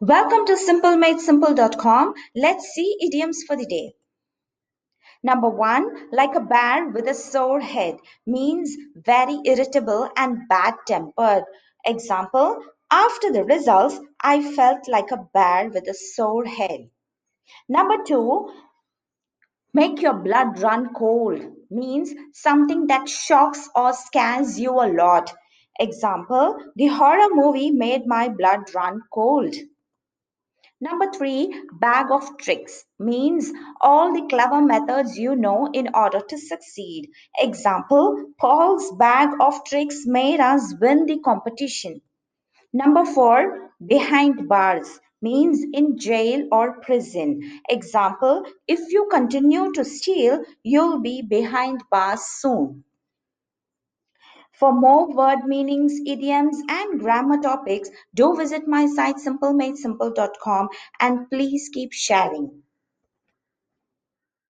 Welcome to SimpleMadeSimple.com. Let's see idioms for the day. Number one, like a bear with a sore head means very irritable and bad tempered. Example, after the results, I felt like a bear with a sore head. Number two, make your blood run cold means something that shocks or scares you a lot. Example, the horror movie made my blood run cold. Number three, bag of tricks means all the clever methods you know in order to succeed. Example, Paul's bag of tricks made us win the competition. Number four, behind bars means in jail or prison. Example, if you continue to steal, you'll be behind bars soon. For more word meanings, idioms, and grammar topics, do visit my site simplemadesimple.com and please keep sharing.